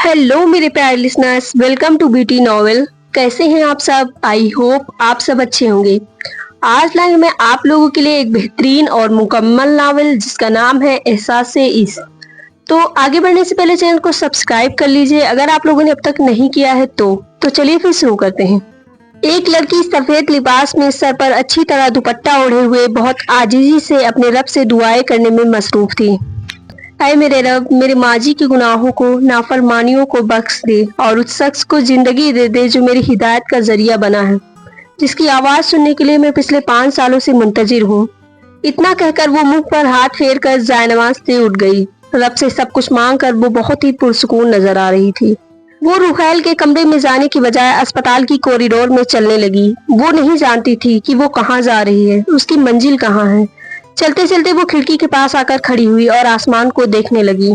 Hello मेरे प्यारे listeners, welcome to beauty novel. कैसे हैं आप सब? आई होप आप सब अच्छे होंगे। आज लाए मैं आप लोगों के लिए एक बेहतरीन और मुकम्मल नावल जिसका नाम है एहसास-ए इश्क। तो आगे बढ़ने से पहले चैनल को सब्सक्राइब कर लीजिए अगर आप लोगों ने अब तक नहीं किया है तो चलिए फिर शुरू करते हैं। एक लड़की सफेद लिबास में सर पर अच्छी तरह दुपट्टा ओढ़े हुए बहुत आजिजी से अपने रब से दुआएं करने में मसरूफ थी। ऐ मेरे रब, मेरे माजी के गुनाहों को, नाफरमानियों को बख्श दे और उस शख्स को जिंदगी दे दे जो मेरी हिदायत का जरिया बना है, जिसकी आवाज सुनने के लिए मैं पिछले 5 सालों से मुंतजिर हूँ। इतना कहकर वो मुंह पर हाथ फेर कर जायनमाज से उठ गई। रब से सब कुछ मांग कर वो बहुत ही पुरसुकून नजर आ रही थी। वो रुहैल के कमरे में जाने की बजाय अस्पताल की कॉरिडोर में चलने लगी। वो नहीं जानती थी कि वो कहाँ जा रही है, उसकी मंजिल कहाँ है। चलते चलते वो खिड़की के पास आकर खड़ी हुई और आसमान को देखने लगी।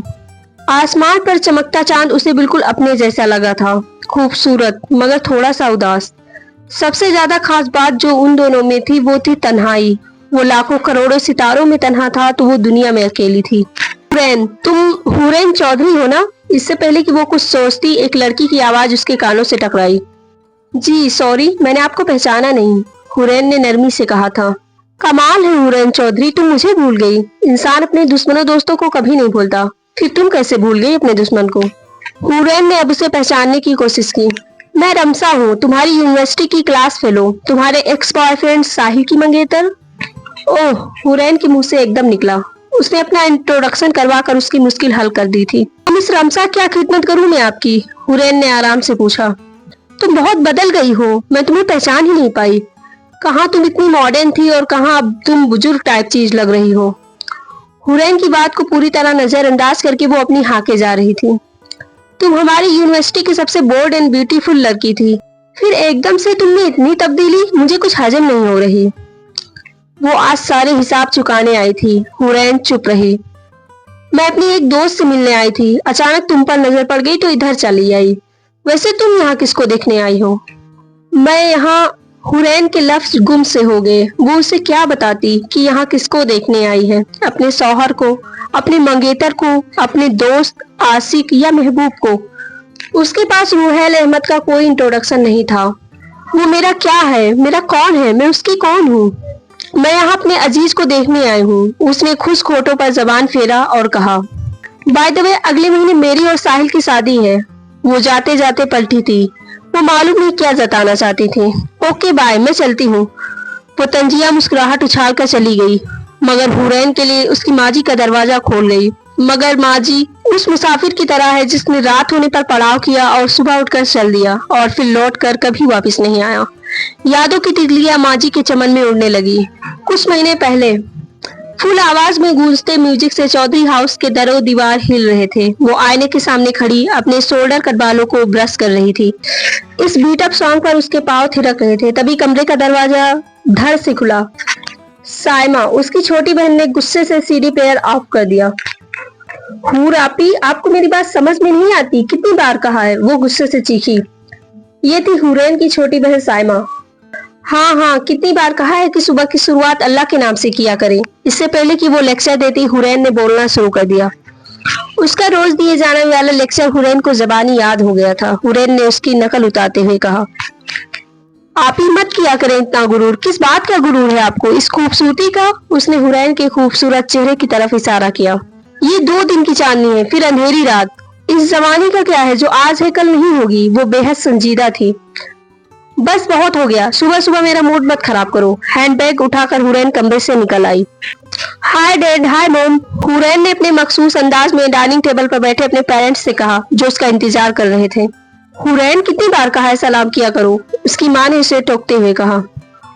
आसमान पर चमकता चांद उसे बिल्कुल अपने जैसा लगा था, खूबसूरत मगर थोड़ा सा उदास। सबसे ज्यादा खास बात जो उन दोनों में थी वो थी तन्हाई। वो लाखों करोड़ों सितारों में तन्हा था तो वो दुनिया में अकेली थी। हुरैन, तुम हुरैन चौधरी हो ना? इससे पहले कि वो कुछ सोचती एक लड़की की आवाज उसके कानों से टकराई। जी सॉरी, मैंने आपको पहचाना नहीं, हुरैन ने नरमी से कहा था। कमाल है हुरैन चौधरी, तुम मुझे भूल गई। इंसान अपने दुश्मनों दोस्तों को कभी नहीं भूलता, फिर तुम कैसे भूल गई अपने दुश्मन को? हुरैन ने अब उसे पहचानने की कोशिश की। मैं रमसा हूँ, तुम्हारी यूनिवर्सिटी की क्लास फेलो, तुम्हारे एक्स बॉयफ्रेंड साहिल की मंगेतर। ओह, हुरैन के मुंह से एकदम निकला। उसने अपना इंट्रोडक्शन करवा कर उसकी मुश्किल हल कर दी थी। मिस रमसा, क्या खिदमत करूँ मैं आपकी? हुरैन ने आराम से पूछा। तुम बहुत बदल गई हो, मैं तुम्हें पहचान ही नहीं पाई। कहाँ तुम इतनी मॉडर्न थी और कहाँ अब तुम बुजुर्ग टाइप चीज लग रही हो। हुरैन की बात को पूरी तरह नजरअंदाज करके वो अपनी हाके जा रही थी। तुम हमारी यूनिवर्सिटी की सबसे बोल्ड एंड ब्यूटीफुल लड़की थी, फिर एकदम से तुम में इतनी तब्दीली, मुझे कुछ हजम नहीं हो रही। वो आज सारे हिसाब चुकाने आई थी। हुरैन चुप रही। मैं अपनी एक दोस्त से मिलने आई थी, अचानक तुम पर नजर पड़ गई तो इधर चली आई। वैसे तुम यहाँ किसको देखने आई हो? मैं यहाँ, हुरैन के लफ्ज गुम से हो गए। वो उसे क्या बताती कि यहाँ किसको देखने आई है? अपने शौहर को, अपने मंगेतर को, अपने दोस्त आशिक या महबूब को? उसके पास रुहैल अहमद का कोई इंट्रोडक्शन नहीं था। वो मेरा क्या है, मेरा कौन है, मैं उसकी कौन हूँ? मैं यहाँ अपने अजीज को देखने आई हूँ। उसने खुश होठों पर जबान फेरा और कहा, बाय द वे अगले महीने मेरी और साहिल की शादी है। वो जाते जाते पलटी थी। वो मालूम नहीं क्या जताना चाहती थी। ओके बाय, मैं चलती हूँ। वो तंजिया मुस्कुराहट उछाल कर चली गई, मगर हुरैन के लिए उसकी माजी का दरवाजा खोल गई। मगर माजी उस मुसाफिर की तरह है जिसने रात होने पर पड़ाव किया और सुबह उठकर चल दिया और फिर लौट कर कभी वापस नहीं आया। यादों की तितलियां माजी के चमन में उड़ने लगी। कुछ महीने पहले फुल आवाज में गूंजते म्यूजिक से चौधरी हाउस के दरो दीवार हिल रहे थे। वो आईने के सामने खड़ी अपने शोल्डर कट बालों को ब्रश कर रही थी। इस बीट अप सॉन्ग पर उसके पांव थिरक रहे थे। तभी कमरे का दरवाजा धड़ से खुला। साइमा, उसकी छोटी बहन ने गुस्से से सीडी प्लेयर ऑफ कर दिया। हूर आपी, आपको मेरी बात समझ में नहीं आती, कितनी बार कहा है, वो गुस्से से चीखी। ये थी हुरैन की छोटी बहन साइमा। हाँ हाँ, कितनी बार कहा है कि सुबह की शुरुआत अल्लाह के नाम से किया करें। इससे पहले कि वो लेक्चर देती, हुरैन ने बोलना शुरू कर दिया। उसका रोज दिए जाने वाला लेक्चर हुरैन को जबानी याद हो गया था। हुरैन ने उसकी नकल उतारते हुए कहा, आप ही मत किया करें इतना गुरूर। किस बात का गुरूर है आपको? इस खूबसूरती का? उसने हुरैन के खूबसूरत चेहरे की तरफ इशारा किया। ये 2 दिन की चांदनी है, फिर अंधेरी रात। इस जमाने का क्या है, जो आज है कल नहीं होगी। वो बेहद संजीदा थी। बस बहुत हो गया, सुबह सुबह मेरा मूड मत खराब करो। हैंडबैग उठाकर हुरैन कमरे से निकल आई। Hi dad, hi mom, Hurain ने अपने मखसूस अंदाज में डाइनिंग टेबल पर बैठे अपने पेरेंट्स से कहा, जो उसका इंतजार कर रहे थे। हुरैन, कितनी बार कहा है सलाम किया करो, उसकी माँ ने उसे टोकते हुए कहा।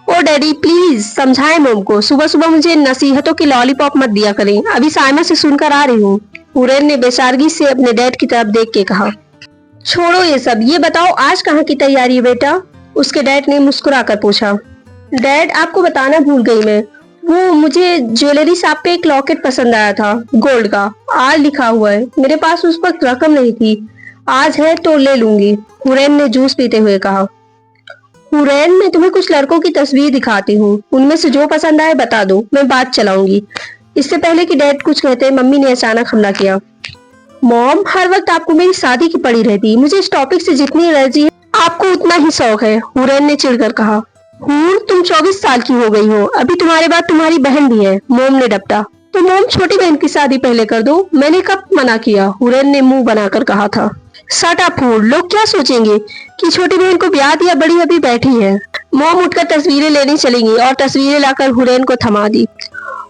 ओ डैडी प्लीज समझाएं मॉम को, सुबह सुबह मुझे नसीहतों की लॉलीपॉप मत दिया करें, अभी साइमा से सुनकर आ रही हूँ। हुरैन ने बेचारगी से अपने डैड की तरफ देख के कहा। छोड़ो ये सब, ये बताओ आज कहाँ की तैयारी है बेटा? उसके डैड ने मुस्कुरा कर पूछा। डैड, आपको बताना भूल गई मैं, वो मुझे ज्वेलरी शॉप पे एक लॉकेट पसंद आया था, गोल्ड का, आर लिखा हुआ है। मेरे पास उस वक्त रकम नहीं थी, आज है तो ले लूंगी। हुरैन ने जूस पीते हुए कहा। हुरैन, मैं तुम्हें कुछ लड़कों की तस्वीर दिखाती हूँ, उनमें से जो पसंद आए बता दो, मैं बात चलाऊंगी। इससे पहले कि डैड कुछ कहते, मम्मी ने अचानक हमला किया। मॉम, हर वक्त आपको मेरी शादी की पड़ी रहती है। मुझे इस टॉपिक से जितनी एलर्जी है आपको उतना ही शौक है, हुरैन ने चिढ़कर कहा। हूर, तुम 24 साल की हो गई हो, अभी तुम्हारे बाद तुम्हारी बहन भी है, मोम ने डपटा। तो मोम, छोटी बहन की शादी पहले कर दो। मैंने कब मना किया, हुरैन ने मुंह बनाकर कहा था। शट अप हूर, लोग क्या सोचेंगे कि छोटी बहन को ब्याह दिया, बड़ी अभी बैठी है। मोम उठकर तस्वीरें लेने चली गई और तस्वीरें लाकर हुरैन को थमा दी।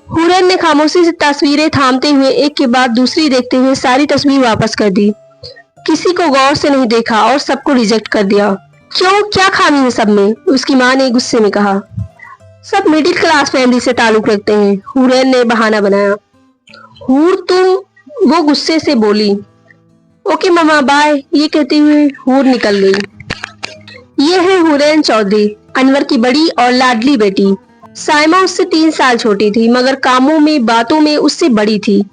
हुरैन ने खामोशी से तस्वीरें थामते हुए एक के बाद दूसरी देखते हुए सारी तस्वीर वापस कर दी। किसी को गौर से नहीं देखा और सबको रिजेक्ट कर दिया। क्यों, क्या खामी है सब में, उसकी माँ ने गुस्से में कहा। सब मिडिल क्लास फैमिली से ताल्लुक रखते हैं, हुरैन ने बहाना बनाया। हूर तुम, वो गुस्से से बोली। ओके मामा, बाय, ये कहते हुए हूर निकल गई। ये है हुरैन चौधरी, अनवर की बड़ी और लाडली बेटी। साइमा उससे 3 साल छोटी थी, मगर कामों में बातों में उससे बड़ी थी।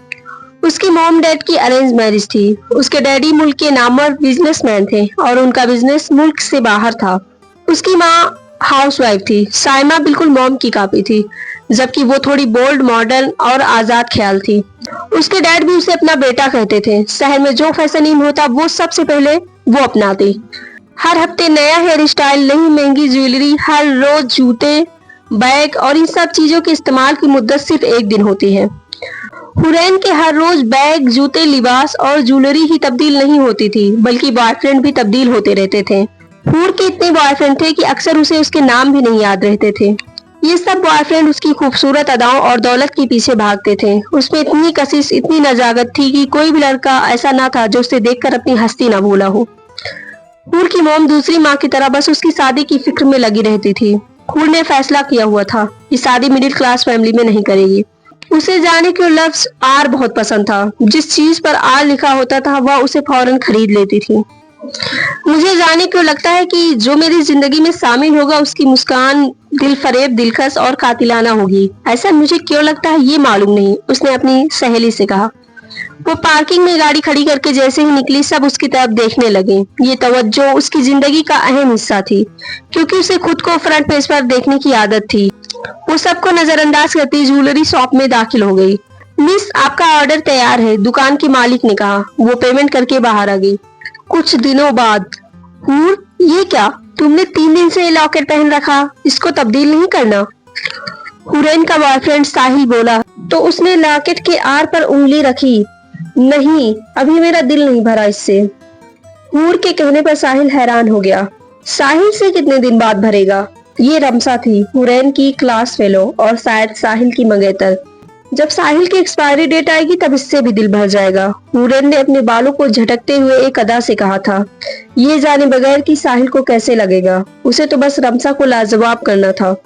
उसके मॉम डैड की अरेंज मैरिज थी। उसके डैडी मुल्क के नामवर बिजनेसमैन थे और उनका बिजनेस मुल्क से बाहर था। उसकी माँ हाउसवाइफ थी। साइमा बिल्कुल मॉम की कॉपी थी, जबकि वो थोड़ी बोल्ड, मॉडर्न और आजाद ख्याल थी। उसके डैड भी उसे अपना बेटा कहते थे। शहर में जो फैशन इन होता वो सबसे पहले वो अपनाती। हर हफ्ते नया हेयर स्टाइल, नई महंगी ज्वेलरी, हर रोज जूते, बैग और इन सब चीजों के इस्तेमाल की मुद्दत सिर्फ 1 दिन होती है। हुरैन के हर रोज बैग, जूते, लिबास और ज्वेलरी ही तब्दील नहीं होती थी, बल्कि बॉयफ्रेंड भी तब्दील होते रहते थे। हूर के इतने बॉयफ्रेंड थे कि अक्सर उसे उसके नाम भी नहीं याद रहते थे। ये सब बॉयफ्रेंड उसकी खूबसूरत अदाओं और दौलत के पीछे भागते थे। उसमें इतनी कशिश, इतनी नजाकत थी कि कोई भी लड़का ऐसा ना था जो उसे देखकर अपनी हस्ती ना भूला हो। हूर की मॉम दूसरी माँ की तरह बस उसकी शादी की फिक्र में लगी रहती थी। हूर ने फैसला किया हुआ था कि शादी मिडिल क्लास फैमिली में नहीं करेगी। उसे जाने के लफ्ज आर बहुत पसंद था। जिस चीज पर आर लिखा होता था वह उसे फौरन खरीद लेती थी। मुझे जाने क्यों लगता है कि जो मेरी जिंदगी में शामिल होगा उसकी मुस्कान दिल फरेब, दिलकश और कातिलाना होगी। ऐसा मुझे क्यों लगता है ये मालूम नहीं, उसने अपनी सहेली से कहा। वो पार्किंग में गाड़ी खड़ी करके जैसे ही निकली, सब उसकी तरफ देखने लगे। ये तवज्जो उसकी जिंदगी का अहम हिस्सा थी, क्योंकि उसे खुद को फ्रंट पेज पर देखने की आदत थी। वो सबको नजरअंदाज करती ज्वेलरी शॉप में दाखिल हो गई। मिस, आपका ऑर्डर तैयार है, दुकान के मालिक ने कहा। वो पेमेंट करके बाहर आ गई। कुछ दिनों बाद, हूर, ये क्या, तुमने 3 दिन से ये लॉकेट पहन रखा, इसको तब्दील नहीं करना? हुरैन का बॉयफ्रेंड साहिल बोला तो उसने लॉकेट के आर पर उंगली रखी। नहीं, अभी मेरा दिल नहीं भरा इससे। हूर के कहने पर साहिल हैरान हो गया। साहिल से कितने दिन बाद भरेगा? ये रमसा थी, हुरैन की क्लास फेलो और शायद साहिल की मंगेतर। जब साहिल की एक्सपायरी डेट आएगी तब इससे भी दिल भर जाएगा। हुरैन ने अपने बालों को झटकते हुए एक अदा से कहा था, ये जाने बगैर कि साहिल को कैसे लगेगा। उसे तो बस रमसा को लाजवाब करना था।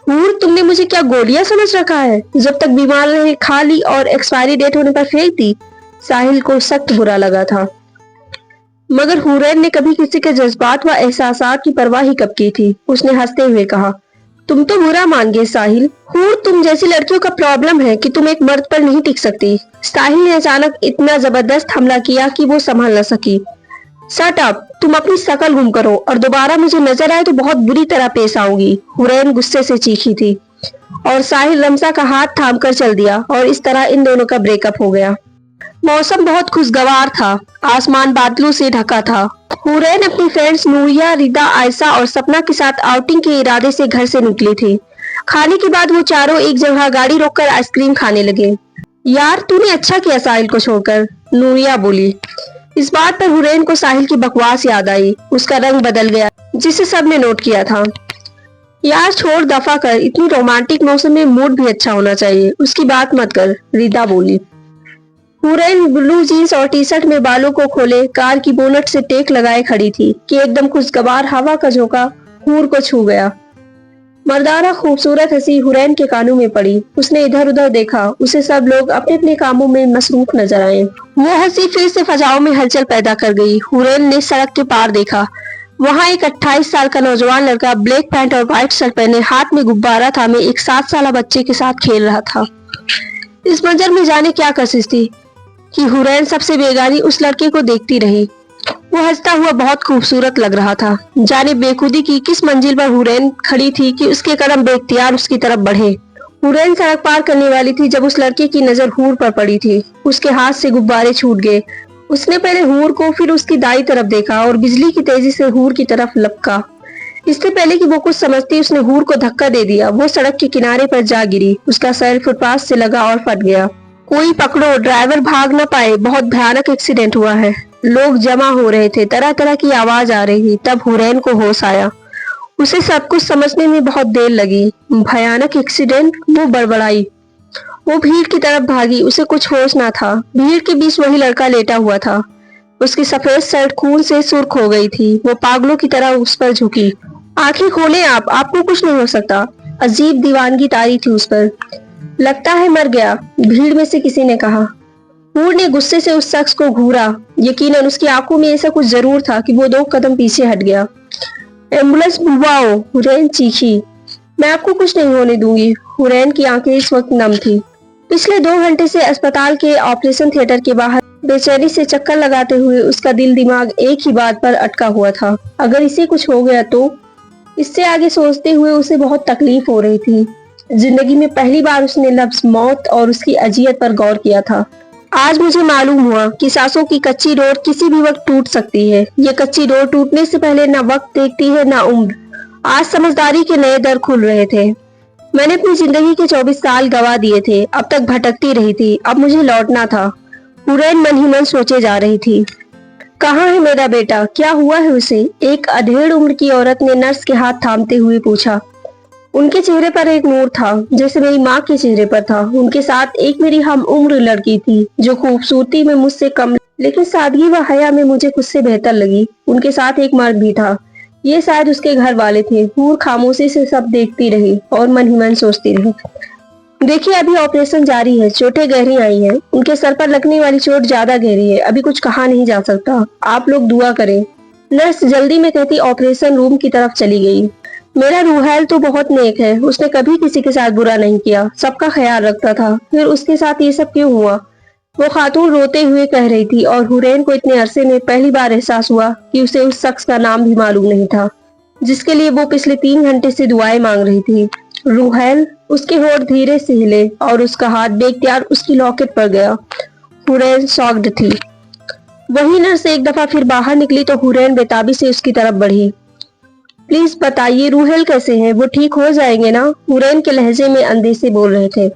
हूर, तुमने मुझे क्या गोलियां समझ रखा है? जब तक बीमार रहे खा ली और एक्सपायरी डेट होने पर फेंक दी। साहिल को सख्त बुरा लगा था, मगर हुरैन ने कभी किसी के जज्बात व एहसासात की परवाह ही कब की थी। उसने हंसते हुए कहा, तुम तो बुरा मान गए साहिल। हूर, तुम जैसी लड़कियों का प्रॉब्लम है कि तुम एक मर्द पर नहीं टिक सकती। साहिल ने अचानक इतना जबरदस्त हमला किया कि वो संभल न सकी। शट अप, तुम अपनी शकल गुम करो और दोबारा मुझे नजर आए तो बहुत बुरी तरह पेश आऊंगी। हुरैन गुस्से से चीखी थी और साहिल रमसा का हाथ थाम कर चल दिया और इस तरह इन दोनों का ब्रेकअप हो गया। मौसम बहुत खुशगवार था, आसमान बादलों से ढका था। हुरैन अपनी फ्रेंड्स नूरिया, रिदा, आयशा और सपना के साथ आउटिंग के इरादे से घर से निकली थी। खाने के बाद वो चारों एक जगह गाड़ी रोककर आइसक्रीम खाने लगे। यार, तूने अच्छा किया साहिल को छोड़कर, नूरिया बोली। इस बात पर हुरैन को साहिल की बकवास याद आई। उसका रंग बदल गया, जिसे सबने नोट किया था। यार छोड़, दफा कर, इतनी रोमांटिक मौसम में मूड भी अच्छा होना चाहिए, उसकी बात मत कर, रिदा बोली। हुरैन ब्लू जीन्स और टी शर्ट में बालों को खोले कार की बोनट से टेक लगाए खड़ी थी कि एकदम खुशगवार हवा का झोंका हूर को छू गया। मर्दाना खूबसूरत हंसी हुरैन के कानों में पड़ी। उसने इधर उधर देखा, उसे सब लोग अपने अपने कामों में मसरूफ नजर आए। वो हंसी फिर से फजाओं में हलचल पैदा कर गई। हुरैन ने सड़क के पार देखा, वहाँ एक 28 साल का नौजवान लड़का ब्लैक पैंट और व्हाइट शर्ट पहने हाथ में गुब्बारा थामे एक 7 साल बच्चे के साथ खेल रहा था। इस मंजर में जाने क्या कशिश थी कि हुरैन सबसे बेगानी उस लड़के को देखती रही। वो हंसता हुआ बहुत खूबसूरत लग रहा था। जाने बेखुदी की किस मंजिल पर हुरैन खड़ी थी कि उसके कदम बेख्तियार उसकी तरफ बढ़े। हुरैन सड़क पार करने वाली थी जब उस लड़के की नजर हूर पर पड़ी थी। उसके हाथ से गुब्बारे छूट गए उसने पहले हूर को फिर उसकी दाई तरफ देखा और बिजली की तेजी से हूर की तरफ लपका। इससे पहले कि वो कुछ समझती उसने हूर को धक्का दे दिया। वो सड़क के किनारे पर जा गिरी। उसका सर फुटपाथ से लगा और फट गया। कोई पकड़ो, ड्राइवर भाग न पाए, बहुत भयानक एक्सीडेंट हुआ है। लोग जमा हो रहे थे, तरह तरह की आवाज आ रही थी। तब हुरैन को होश आया। उसे सब कुछ समझने में बहुत देर लगी। भयानक एक्सीडेंट? वो बड़बड़ाई। वो भीड़ की तरफ भागी। उसे कुछ होश ना था। भीड़ के बीच वही लड़का लेटा हुआ था। उसकी सफेद शर्ट खून से सुर्ख हो गई थी। वो पागलों की तरह उस पर झुकी। आंखें खोलें आप, आपको कुछ नहीं हो सकता। अजीब दीवानगी तारी थी उस पर। लगता है मर गया, भीड़ में से किसी ने कहा। हूर ने गुस्से से उस शख्स को घूरा। यकीनन उसकी आंखों में ऐसा कुछ जरूर था कि वो 2 कदम पीछे हट गया। एम्बुलेंस बुलवाओ, हुरैन चीखी। मैं आपको कुछ नहीं होने दूंगी। हुरैन की आंखें इस वक्त नम थी। पिछले 2 घंटे से अस्पताल के ऑपरेशन थिएटर के बाहर बेचैनी से चक्कर लगाते हुए उसका दिल दिमाग एक ही बात पर अटका हुआ था। अगर इसे कुछ हो गया तो? इससे आगे सोचते हुए उसे बहुत तकलीफ हो रही थी। जिंदगी में पहली बार उसने लफ्ज मौत और उसकी अजियत पर गौर किया था। आज मुझे मालूम हुआ कि सांसों की कच्ची डोर किसी भी वक्त टूट सकती है। ये कच्ची डोर टूटने से पहले ना वक्त देखती है ना उम्र। आज समझदारी के नए दर खुल रहे थे। मैंने अपनी जिंदगी के 24 साल गवा दिए थे। अब तक भटकती रही थी, अब मुझे लौटना था। हुरैन मन ही मन सोचे जा रही थी। कहाँ है मेरा बेटा? क्या हुआ है उसे? एक अधेड़ उम्र की औरत ने नर्स के हाथ थामते हुए पूछा। उनके चेहरे पर एक नूर था, जैसे मेरी माँ के चेहरे पर था। उनके साथ एक मेरी हम उम्र लड़की थी, जो खूबसूरती में मुझसे कम लेकिन सादगी व हया में मुझे खुद से बेहतर लगी। उनके साथ एक मर्द भी था। ये शायद उसके घर वाले थे। हूर खामोशी से सब देखती रही और मन ही मन सोचती रही। देखिए, अभी ऑपरेशन जारी है। चोटें गहरी आई हैं। उनके सर पर लगने वाली चोट ज्यादा गहरी है। अभी कुछ कहा नहीं जा सकता। आप लोग दुआ करें। नर्स जल्दी में कहती ऑपरेशन रूम की तरफ चली गई। मेरा रूहैल तो बहुत नेक है। उसने कभी किसी के साथ बुरा नहीं किया, सबका ख्याल रखता था। फिर उसके साथ ये सब क्यों हुआ? वो खातून रोते हुए कह रही थी और हुरैन को इतने अरसे में पहली बार एहसास हुआ कि उसे उस शख्स का नाम भी मालूम नहीं था, जिसके लिए वो पिछले 3 घंटे से दुआएं मांग रही थी। रूहैल? उसके होठ धीरे से हिले और उसका हाथ बेख्तियार उसकी लॉकेट पर गया। हुरैन शॉक्ड थी। वही नर्स एक दफा फिर बाहर निकली तो हुरैन बेताबी से उसकी तरफ बढ़ी। प्लीज बताइए, रूहेल कैसे हैं? वो ठीक हो जाएंगे ना? हुरैन के लहजे में अंदेशे बोल रहे थे।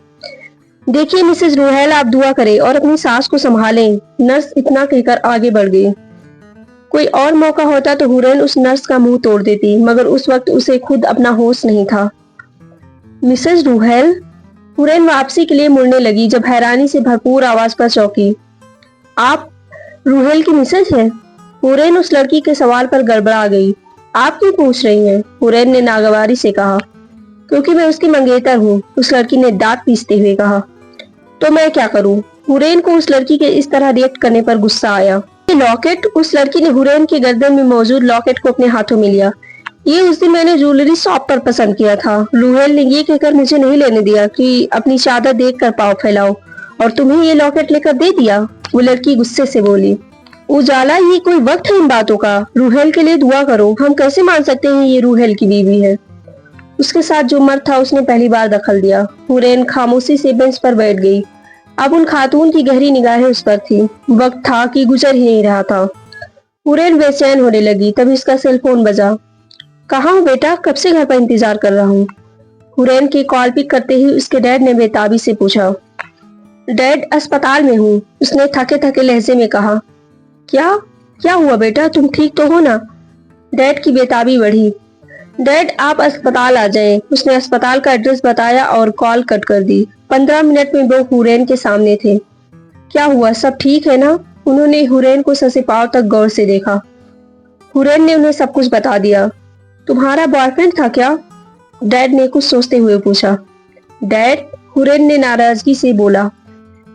देखिए मिसेस रूहेल, आप दुआ करें और अपनी सास को संभालें। नर्स इतना कहकर आगे बढ़ गई। कोई और मौका होता तो हुरैन उस नर्स का मुंह तोड़ देती, मगर उस वक्त उसे खुद अपना होश नहीं था। मिसेस रूहेल? हुरैन वापसी के लिए मुड़ने लगी, जब हैरानी से भरपूर आवाज पर चौंकी। आप रूहेल की मिसेज हैं? हुरैन उस लड़की के सवाल पर गड़बड़ा गई। आप क्यों पूछ रही हैं? हुरैन ने नागवारी से कहा। क्योंकि मैं उसकी मंगेतर हूँ, उस लड़की ने दांत पीसते हुए कहा। तो मैं क्या करूँ? हुरैन को उस लड़की के इस तरह रिएक्ट करने पर गुस्सा आया। ये लॉकेट? उस लड़की ने हुरैन के गर्दन में मौजूद लॉकेट को अपने हाथों में लिया। ये उस दिन मैंने ज्वेलरी शॉप पर पसंद किया था। रूहेल ने ये कहकर मुझे नहीं लेने दिया कि अपनी चादर देख कर पाँव फैलाओ, और तुम्हें ये लॉकेट लेकर दे दिया। वो लड़की गुस्से से बोली। उजाला, ये कोई वक्त है इन बातों का? रूहेल के लिए दुआ करो। हम कैसे मान सकते हैं ये रूहेल की बीवी है? उसके साथ जो मर्द था उसने पहली बार दखल दिया। हुरैन खामोशी से बेंच पर बैठ गई। अब उन खातून की गहरी निगाहें उस पर थी। वक्त था कि गुजर ही नहीं रहा था। हुरैन बेचैन होने लगी। तभी उसका सेल फोन बजा। कहाँ हो बेटा? कब से घर पर इंतजार कर रहा हूँ। हुरैन की कॉल पिक करते ही उसके डैड ने बेताबी से पूछा। डैड, अस्पताल में हूँ, उसने थके थके लहजे में कहा। क्या क्या हुआ बेटा? तुम ठीक तो हो ना? डैड की बेताबी बढ़ी। डैड, आप अस्पताल आ जाएं। उसने अस्पताल का एड्रेस बताया और कॉल कट कर दी। 15 मिनट में वो हुरैन के सामने थे। क्या हुआ? सब ठीक है ना? उन्होंने हुरैन को सर से पांव तक गौर से देखा। हुरैन ने उन्हें सब कुछ बता दिया। तुम्हारा बॉयफ्रेंड था क्या? डैड ने कुछ सोचते हुए पूछा। डैड? हुरैन ने नाराजगी से बोला।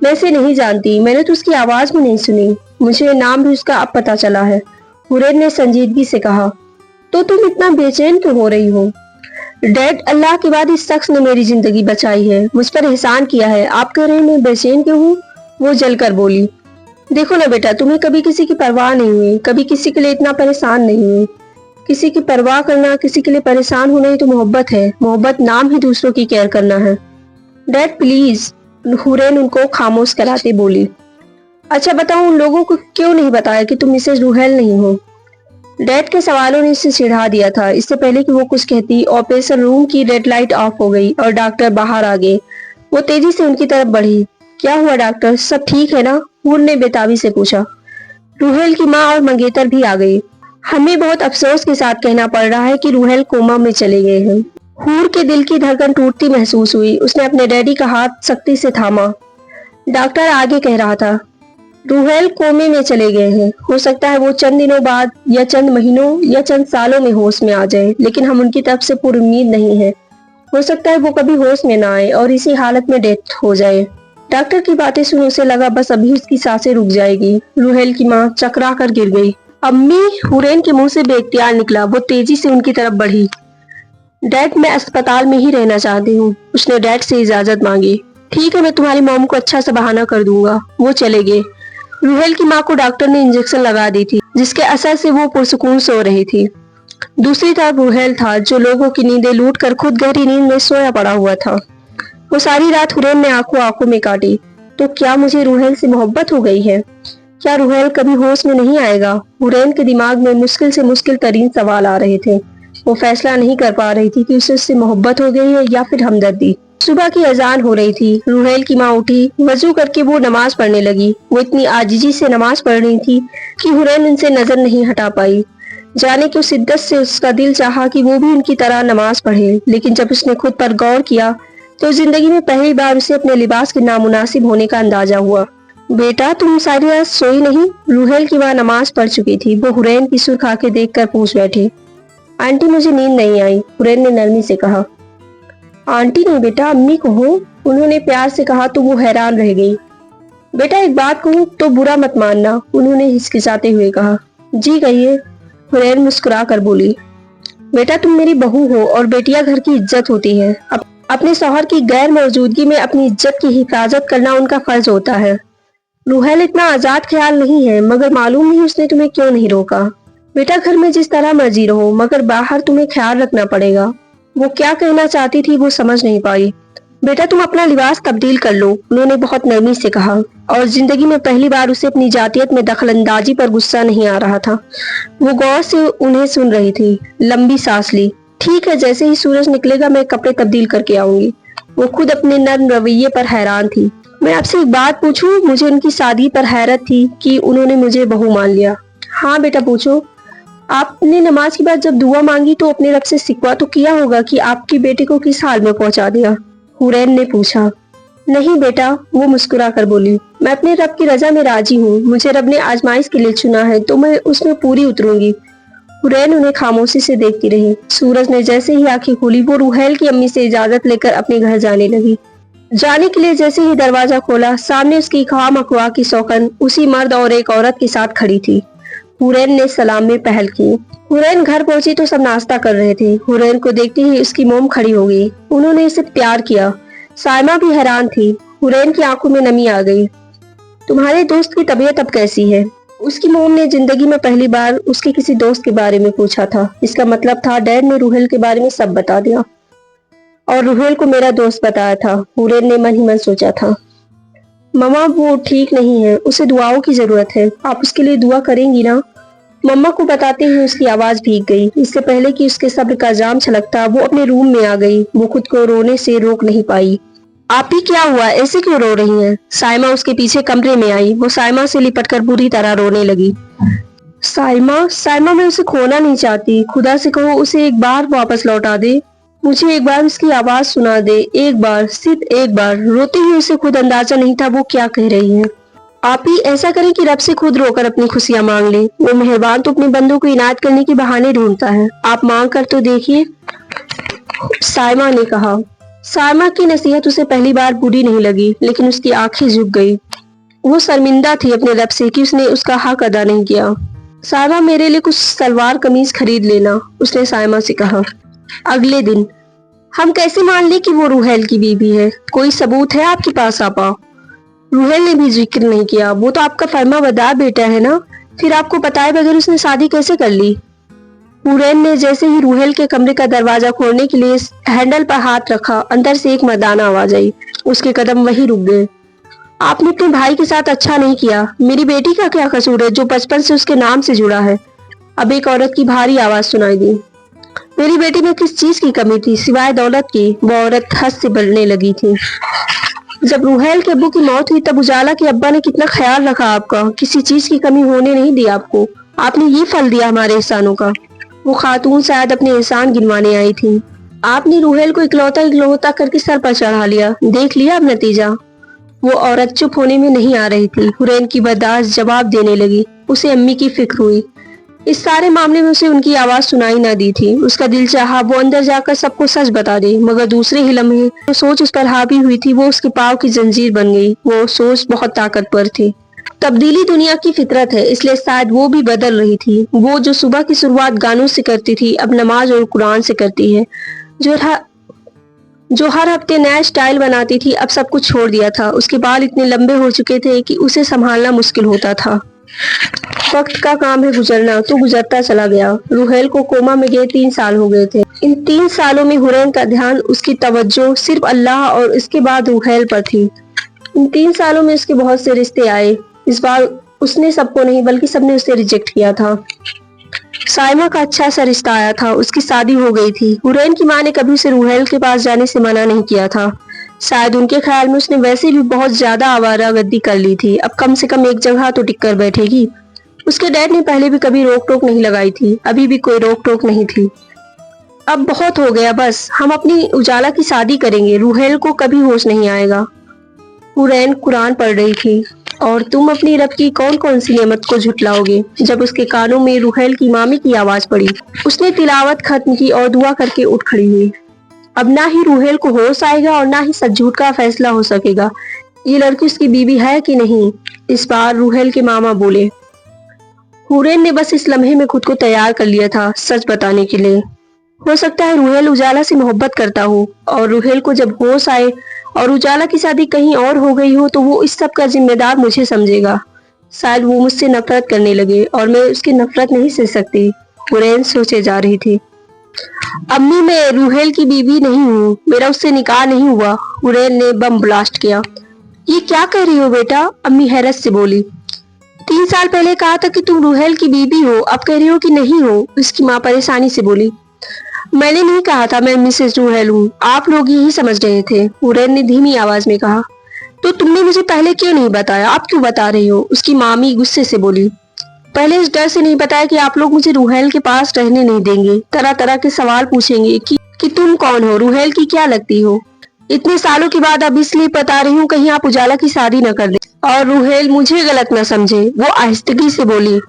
मैं इसे नहीं जानती, मैंने तो उसकी आवाज भी नहीं सुनी। मुझे नाम भी उसका अब पता चला है। हुरैन ने संजीदगी से कहा। तो तुम इतना बेचैन क्यों हो रही हो? डैड, अल्लाह के बाद इस शख्स ने मेरी जिंदगी बचाई है, मुझ पर एहसान किया है। आप कह रहे हैं मैं बेचैन क्यों हूँ? वो जलकर बोली। देखो ना बेटा, तुम्हें कभी किसी की परवाह नहीं हुई, कभी किसी के लिए इतना परेशान नहीं हुई। किसी की परवाह करना, किसी के लिए परेशान होना ही तो मोहब्बत है। मोहब्बत नाम ही दूसरों की केयर करना है। डैड प्लीज, हुरैन उनको खामोश कराते बोली। अच्छा बताओ, उन लोगों को क्यों नहीं बताया कि तुम मिसेज रूहेल नहीं हो? डैड के सवालों ने इसे चिढ़ा दिया था। इससे पहले कि वो कुछ कहती, ऑपरेशन रूम की रेड लाइट ऑफ हो गई और डॉक्टर बाहर आ गए। वो तेजी से उनकी तरफ बढ़ी। क्या हुआ डॉक्टर, सब ठीक है ना? हूर ने बेताबी से पूछा। रूहेल की माँ और मंगेतर भी आ गई। हमें बहुत अफसोस के साथ कहना पड़ रहा है कि रूहेल कोमा में चले गए हैं। हूर के दिल की धड़कन टूटती महसूस हुई। उसने अपने डैडी का हाथ सख्ती से थामा। डॉक्टर आगे कह रहा था, रूहेल कोमे में चले गए हैं। हो सकता है वो चंद दिनों बाद या चंद महीनों या चंद सालों में होश में आ जाए, लेकिन हम उनकी तरफ से पूरी उम्मीद नहीं है। हो सकता है वो कभी होश में ना आए और इसी हालत में डेथ हो जाए। डॉक्टर की बातें सुन उसे लगा बस अभी उसकी सांसें रुक जाएगी। रूहेल की माँ चकरा कर गिर गई। अम्मी, हुरैन के मुंह से बेख्तियार निकला। वो तेजी से उनकी तरफ बढ़ी। डैड, मैं अस्पताल में ही रहना चाहती हूँ। उसने डैड से इजाजत मांगी। ठीक है, मैं तुम्हारी मॉम को अच्छा सा बहाना कर दूंगा। वो चले गए। रूहेल की माँ को डॉक्टर ने इंजेक्शन लगा दी थी, जिसके असर से वो पुरसुकून सो रही थी। दूसरी तरफ रूहेल था, जो लोगों की नींदें लूट कर खुद गहरी नींद में सोया पड़ा हुआ था। वो सारी रात हुरैन ने आंखों आंखों में काटी। तो क्या मुझे रूहेल से मोहब्बत हो गई है? क्या रूहेल कभी होश में नहीं आएगा? हुरैन के दिमाग में मुश्किल से मुश्किल तरीन सवाल आ रहे थे। वो फैसला नहीं कर पा रही थी कि उसे उससे मोहब्बत हो गई है या फिर हमदर्दी। सुबह की अजान हो रही थी। रूहेल की माँ उठी। वजू करके वो नमाज पढ़ने लगी। वो इतनी आजिजी से नमाज पढ़ रही थी कि हुरैन उनसे नजर नहीं हटा पाई। जाने क्यों शिद्दत से उसका दिल चाहा कि वो भी उनकी तरह नमाज पढ़े, लेकिन जब उसने खुद पर गौर किया तो जिंदगी में पहली बार उसे अपने लिबास के नामुनासिब होने का अंदाजा हुआ। बेटा, तुम सारी रात सोई नहीं? रूहेल की माँ नमाज पढ़ चुकी थी। वो हुरैन की सुर्ख आंखें देखकर पूछ बैठी। आंटी, मुझे नींद नहीं आई, हुरैन ने नरमी से कहा। आंटी नहीं बेटा, अम्मी कहो, उन्होंने प्यार से कहा तो वो हैरान रह गई। बेटा, एक बात कहूँ तो बुरा मत मानना, उन्होंने हिचकिचाते हुए कहा। जी कहिए, हुरैन मुस्कुरा कर बोली। बेटा, तुम मेरी बहू हो और बेटियां घर की इज्जत होती है। अपने शौहर की गैर मौजूदगी में अपनी इज्जत की हिफाजत करना उनका फर्ज होता है। रूहेल इतना आजाद ख्याल नहीं है, मगर मालूम नहीं उसने तुम्हें क्यों नहीं रोका। बेटा, घर में जिस तरह मर्जी रहो, मगर बाहर तुम्हें ख्याल रखना पड़ेगा। वो क्या कहना चाहती थी वो समझ नहीं पाई। बेटा, तुम अपना लिबास तब्दील कर लो, उन्होंने बहुत नरमी से कहा, और जिंदगी में पहली बार उसे अपनी जातियत में दखलंदाजी पर गुस्सा नहीं आ रहा था। वो गौर से उन्हें सुन रही थी। लंबी सांस ली। ठीक है, जैसे ही सूरज निकलेगा मैं कपड़े तब्दील करके आऊंगी। वो खुद अपने नर्म रवैये पर हैरान थी। मैं आपसे एक बात पूछूं? मुझे उनकी सादगी पर हैरत थी कि उन्होंने मुझे बहू मान लिया। हाँ बेटा, पूछो। आपने नमाज के बाद जब दुआ मांगी तो अपने रब से सिकवा तो किया होगा कि आपके बेटे को किस हाल में पहुंचा दिया? हुरैन ने पूछा। नहीं बेटा, वो मुस्कुरा कर बोली। मैं अपने रब की रजा में राजी हूँ। मुझे रब ने आजमाइश के लिए चुना है तो मैं उसमें पूरी उतरूंगी। हुरैन उन्हें खामोशी से देखती रही। सूरज ने जैसे ही आंखें खोली वो रूहेल की अम्मी से इजाजत लेकर अपने घर जाने लगी। जाने के लिए जैसे ही दरवाजा खोला, सामने उसकी खामख्वा की सौकन उसी मर्द और एक औरत के साथ खड़ी थी। हुरैन ने सलाम में पहल की। हुरैन घर पहुंची तो सब नाश्ता कर रहे थे। हुरैन को देखते ही उसकी मोम खड़ी हो गई। उन्होंने इसे प्यार किया। साइमा भी हैरान थी। हुरैन की आंखों में नमी आ गई। तुम्हारे दोस्त की तबीयत अब कैसी है? उसकी मोम ने जिंदगी में पहली बार उसके किसी दोस्त के बारे में पूछा था। इसका मतलब था डैड ने रूहेल के बारे में सब बता दिया और रूहेल को मेरा दोस्त बताया था। हुरैन ने मन ही मन सोचा था। मम्मा, वो ठीक नहीं है, उसे दुआओं की जरूरत है। आप उसके लिए दुआ करेंगी ना? मम्मा को बताते ही उसकी आवाज भीग गई। इससे पहले कि उसके सब्र का जाम छलकता वो अपने रूम में आ गई। वो खुद को रोने से रोक नहीं पाई। आप ही, क्या हुआ? ऐसे क्यों रो रही हैं? साइमा उसके पीछे कमरे में आई। वो साइमा से लिपटकर बुरी तरह रोने लगी। साइमा, साइमा, मैं उसे खोना नहीं चाहती। खुदा से कहो उसे एक बार वापस लौटा दे। मुझे एक बार उसकी आवाज सुना दे, एक बार, सिर्फ एक बार। रोते ही उसे खुद अंदाजा नहीं था वो क्या कह रही है। आप ही ऐसा करें कि रब से खुद रोकर अपनी खुशियां मांग ले। वो मेहरबान तो अपने बंदों को इनायत करने के बहाने ढूंढता है। आप मांग कर तो देखिए, साइमा ने कहा। साइमा की नसीहत उसे पहली बार बुरी नहीं लगी, लेकिन उसकी आंखें झुक गई। वो शर्मिंदा थी अपने रब से कि उसने उसका हक अदा नहीं किया। साइमा, मेरे लिए कुछ सलवार कमीज खरीद लेना, उसने साइमा से कहा। अगले दिन। हम कैसे मान ले कि वो रूहेल की बीवी है? कोई सबूत है आपके पास आपा? रूहेल ने भी जिक्र नहीं किया। वो तो आपका फर्माबरदार बेटा है ना, फिर आपको बताए बगैर उसने शादी कैसे कर ली? हुरैन ने जैसे ही रूहेल के कमरे का दरवाजा खोलने के लिए हैंडल पर हाथ रखा, अंदर से एक मर्दाना आवाज आई। उसके कदम वहीं रुक गए। आपने अपने भाई के साथ अच्छा नहीं किया। मेरी बेटी का क्या कसूर है जो बचपन से उसके नाम से जुड़ा है। अब एक औरत की भारी आवाज सुनाई दी। मेरी बेटी में किस चीज की कमी थी सिवाय दौलत की। वो औरत हंस से बढ़ने लगी थी। जब रूहेल के अब्बू की मौत हुई तब उजाला के अब्बा ने कितना ख्याल रखा आपका। किसी चीज की कमी होने नहीं दी आपको। आपने ये फल दिया हमारे एहसानों का। वो खातून शायद अपने एहसान गिनवाने आई थी। आपने रूहेल को इकलौता इकलौता करके सर पर चढ़ा लिया। देख लिया अब नतीजा। वो औरत चुप होने में नहीं आ रही थी। हुरैन की बर्दाश्त जवाब देने लगी। उसे अम्मी की फिक्र हुई। इस सारे मामले में उसे उनकी आवाज सुनाई न दी थी। उसका दिल चाहा वो अंदर जाकर सबको सच बता दे, मगर दूसरे ही लम्हे जो सोच उस पर हावी हुई थी वो उसके पाँव की जंजीर बन गई। वो सोच बहुत ताकतवर थी। तब्दीली दुनिया की फितरत है, इसलिए शायद वो भी बदल रही थी। वो जो सुबह की शुरुआत गानों से करती थी अब नमाज और कुरान से करती है। जो जो हर हफ्ते नया स्टाइल बनाती थी अब सब कुछ छोड़ दिया था। उसके बाल इतने लंबे हो चुके थे कि उसे संभालना मुश्किल होता था। वक्त का काम है गुजरना, तो गुजरता चला गया। रूहेल को कोमा में गए 3 साल हो गए थे। इन 3 सालों में हुरैन का ध्यान, उसकी तवज्जो सिर्फ अल्लाह और इसके बाद रूहेल पर थी। इन 3 सालों में उसके बहुत से रिश्ते आए। इस बार उसने सबको नहीं बल्कि सबने उसे रिजेक्ट किया था। साइमा का अच्छा सा रिश्ता आया था। उसकी शादी हो गई थी। हुरैन की माँ ने कभी उसे रूहेल के पास जाने से मना नहीं किया था। शायद उनके ख्याल में उसने वैसे भी बहुत ज्यादा आवारागर्दी कर ली थी। अब कम से कम एक जगह तो टिक कर बैठेगी। उसके डैड ने पहले भी कभी रोक टोक नहीं लगाई थी। अभी भी कोई रोक टोक नहीं थी। अब बहुत हो गया, बस हम अपनी उजाला की शादी करेंगे। रूहेल को कभी होश नहीं आएगा। हुरैन कुरान पढ़ रही थी। और तुम अपनी रब की कौन कौन सी नेमत को झुटलाओगे। जब उसके कानों में रूहेल की मामी की आवाज पड़ी, उसने तिलावत खत्म की और दुआ करके उठ खड़ी हुई। अब ना ही रूहेल को होश आएगा और ना ही सच झूठ का फैसला हो सकेगा। ये लड़की उसकी बीवी है कि नहीं। इस बार रूहेल के मामा बोले। हुरैन ने बस इस लम्हे में खुद को तैयार कर लिया था सच बताने के लिए। हो सकता है रूहेल उजाला से मोहब्बत करता हो और रूहेल को जब होश आए और उजाला की शादी कहीं और हो गई हो तो वो इस सब का जिम्मेदार मुझे समझेगा। शायद वो मुझसे नफरत करने लगे और मैं उसकी नफरत नहीं सह सकती। हुरैन सोचे जा रही थी। अम्मी, मैं रूहेल की बीवी नहीं हूँ। मेरा उससे निकाह नहीं हुआ। हुरैन ने बम ब्लास्ट किया। ये क्या कह रही हो बेटा। अम्मी हैरत से बोली। 3 साल पहले कहा था कि तुम रूहेल की बीवी हो, अब कह रही हो कि नहीं हो। उसकी माँ परेशानी से बोली। मैंने नहीं कहा था मैं मिसेस रूहेल हूँ। आप लोग यही समझ रहे थे। हुरैन ने धीमी आवाज में कहा। तो तुमने मुझे पहले क्यों नहीं बताया। आप क्यों बता रही हो। उसकी मामी गुस्से से बोली। पहले इस डर से नहीं बताया कि आप लोग मुझे रूहेल के पास रहने नहीं देंगे। तरह तरह के सवाल पूछेंगे कि तुम कौन हो, रूहेल की क्या लगती हो। इतने सालों के बाद अब इसलिए बता रही हूँ कहीं आप उजाला की शादी न कर दे और रूहेल मुझे गलत न समझे। वो आहिस्तगी से बोली।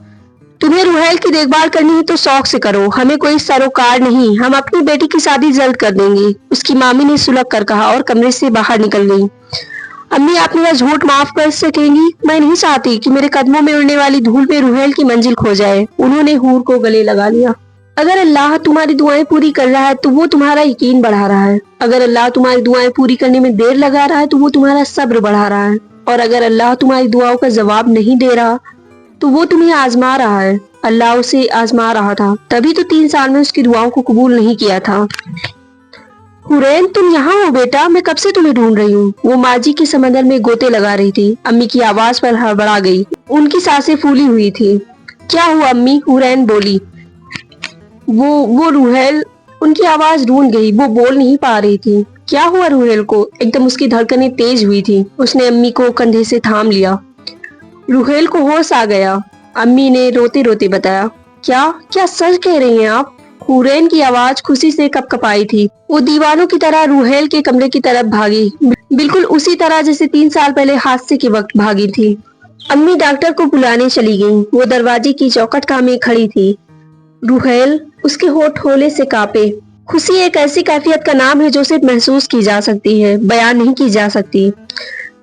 तुम्हें रूहेल की देखभाल करनी है तो शौक से करो, हमें कोई सरोकार नहीं। हम अपनी बेटी की शादी जल्द कर देंगे। उसकी मामी ने सुलग कर कहा और कमरे से बाहर निकल गई। अम्मी, आप मेरा झूठ माफ कर सकेंगी। मैं नहीं चाहती कि मेरे कदमों में उड़ने वाली धूल पे रूहेल की मंजिल खो जाए। उन्होंने हूर को गले लगा लिया। अगर अल्लाह तुम्हारी दुआएं पूरी कर रहा है तो वो तुम्हारा यकीन बढ़ा रहा है। अगर अल्लाह तुम्हारी दुआएं पूरी करने में देर लगा रहा है तो वो तुम्हारा सब्र बढ़ा रहा है। और अगर अल्लाह तुम्हारी दुआओं का जवाब नहीं दे रहा तो वो तुम्हें आजमा रहा है। अल्लाह उसे आजमा रहा था, तभी तो 3 साल में उसकी दुआओं को कबूल नहीं किया था। हुरैन, तुम यहाँ हो बेटा, मैं कब से तुम्हें ढूंढ रही हूँ। वो माजी के समंदर में गोते लगा रही थी। अम्मी की आवाज पर हड़बड़ा गई। उनकी सांसें फूली हुई थी। क्या हुआ अम्मी। हुरैन बोली। वो रूहेल। उनकी आवाज रूंध गई। वो बोल नहीं पा रही थी। क्या हुआ रूहेल को। एकदम उसकी धड़कनें तेज हुई थी। उसने अम्मी को कंधे से थाम लिया। रूहेल को होश आ गया, अम्मी ने रोते रोते बताया। क्या क्या सच कह रही हैं आप। हुरैन की आवाज खुशी से कपकपाई थी। वो दीवानों की तरह रूहेल के कमरे की तरफ भागी, बिल्कुल उसी तरह जैसे 3 साल पहले हादसे के वक्त भागी थी। अम्मी डॉक्टर को बुलाने चली गईं। वो दरवाजे की चौखट में खड़ी थी। रूहेल। उसके होठ होले से कांपे। खुशी एक ऐसी कैफियत का नाम है जो सिर्फ महसूस की जा सकती है, बयान नहीं की जा सकती।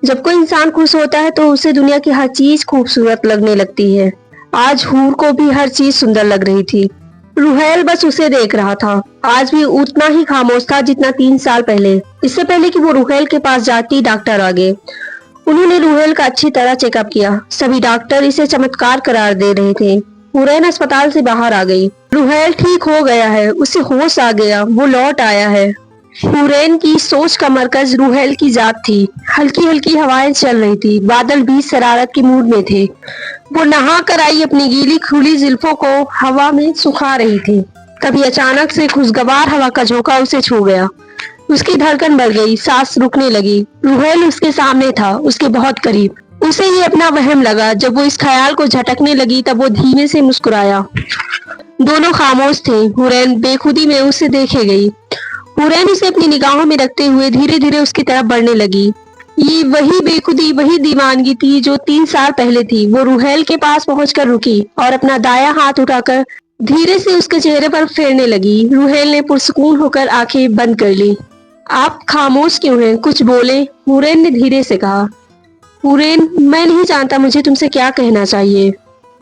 जब कोई इंसान खुश होता है तो उसे दुनिया की हर चीज खूबसूरत लगने लगती है। आज हूर को भी हर चीज सुंदर लग रही थी। रूहेल बस उसे देख रहा था। आज भी उतना ही खामोश था जितना 3 साल पहले। इससे पहले कि वो रूहेल के पास जाती, डॉक्टर आ गए। उन्होंने रूहेल का अच्छी तरह चेकअप किया। सभी डॉक्टर इसे चमत्कार करार दे रहे थे। हुरैन अस्पताल से बाहर आ गई। रूहेल ठीक हो गया है, उसे होश आ गया, वो लौट आया है। हुरैन की सोच का मरकज रूहेल की जात थी। हल्की हल्की हवाएं चल रही थी, बादल भी शरारत के मूड में थे। वो नहा कर आई अपनी गीली खुली जुल्फों को हवा में सुखा रही थी। तभी अचानक से खुशगवार हवा का झोंका उसे छू गया। उसकी धड़कन बढ़ गई, सांस रुकने लगी। रूहेल उसके सामने था, उसके बहुत करीब। उसे ही अपना वहम लगा। जब वो इस ख्याल को झटकने लगी तब वो धीमे से मुस्कुराया। दोनों खामोश थे। हुरैन बेखुदी में उसे देखे गई। हुरैन उसे अपनी निगाहों में रखते हुए धीरे धीरे उसकी तरफ बढ़ने लगी। ये वही बेखुदी, वही दीवानगी थी जो 3 साल पहले थी। वो रूहेल के पास पहुंचकर रुकी और अपना दायां हाथ उठाकर धीरे से उसके चेहरे पर फेरने लगी। रूहेल ने पुरसुकून होकर आंखें बंद कर ली। आप खामोश क्यों हैं? कुछ बोले? हुरैन ने धीरे से कहा। हुरैन, मैं नहीं जानता मुझे तुमसे क्या कहना चाहिए,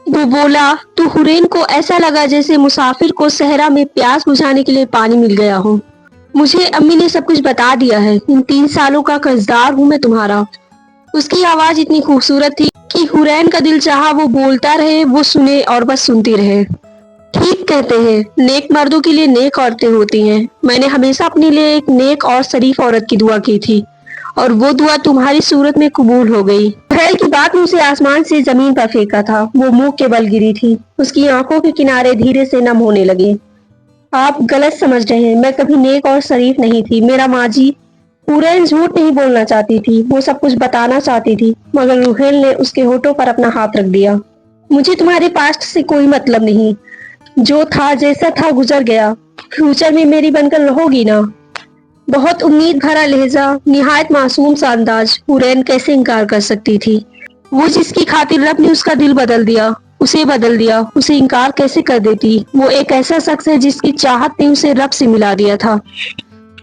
वो बोला। तो हुरैन को ऐसा लगा जैसे मुसाफिर को सहरा में प्यास बुझाने के लिए पानी मिल गया हो। मुझे अम्मी ने सब कुछ बता दिया है। इन 3 सालों का कर्जदार हूँ मैं तुम्हारा। उसकी आवाज इतनी खूबसूरत थी कि हुरैन का दिल चाहा वो बोलता रहे, वो सुने और बस सुनती रहे। ठीक कहते हैं, नेक मर्दों के लिए नेक औरतें होती हैं। मैंने हमेशा अपने लिए एक नेक और शरीफ औरत की दुआ की थी और वो दुआ तुम्हारी सूरत में कबूल हो गई। हुरैन की बात ने उसे आसमान से जमीन पर फेंका था। वो मुंह के बल गिरी थी। उसकी आंखों के किनारे धीरे से नम होने लगे। आप गलत समझ रहे हैं, मैं कभी नेक और शरीफ नहीं थी। मेरा माजी। हुरैन झूठ नहीं बोलना चाहती थी, वो सब कुछ बताना चाहती थी, मगर रूहेल ने उसके होठों पर अपना हाथ रख दिया। मुझे तुम्हारे पास्ट से कोई मतलब नहीं। जो था जैसा था गुजर गया। फ्यूचर में मेरी बनकर रहोगी ना? बहुत उम्मीद भरा लहजा, निहायत मासूम सा अंदाज। हुरैन कैसे इनकार कर सकती थी? वो जिसकी खातिर रब ने उसका दिल बदल दिया, उसे बदल दिया, उसे इनकार कैसे कर देती? वो एक ऐसा शख्स है जिसकी चाहत ने उसे रब से मिला दिया था।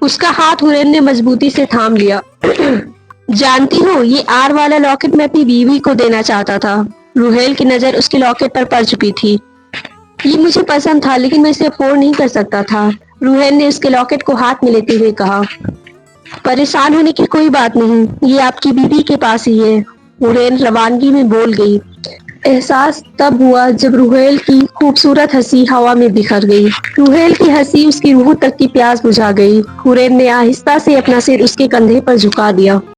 उसका हाथ हुरैन ने मजबूती से थाम लिया। जानती हो, ये आर वाला लॉकेट मैं अपनी बीवी को देना चाहता था। रूहेल की नजर उसके लॉकेट पर पड़ चुकी थी। ये मुझे पसंद था लेकिन मैं इसे अफोर्ड नहीं कर सकता था। रूहेल ने उसके लॉकेट को हाथ में लेते हुए कहा। परेशान होने की कोई बात नहीं, ये आपकी बीवी के पास ही है। हुरैन रवानगी में बोल गई। एहसास तब हुआ जब रूहेल की खूबसूरत हंसी हवा में बिखर गई। रूहेल की हंसी उसकी रूह तक की प्यास बुझा गई। हुरैन ने आहिस्ता से अपना सिर उसके कंधे पर झुका दिया।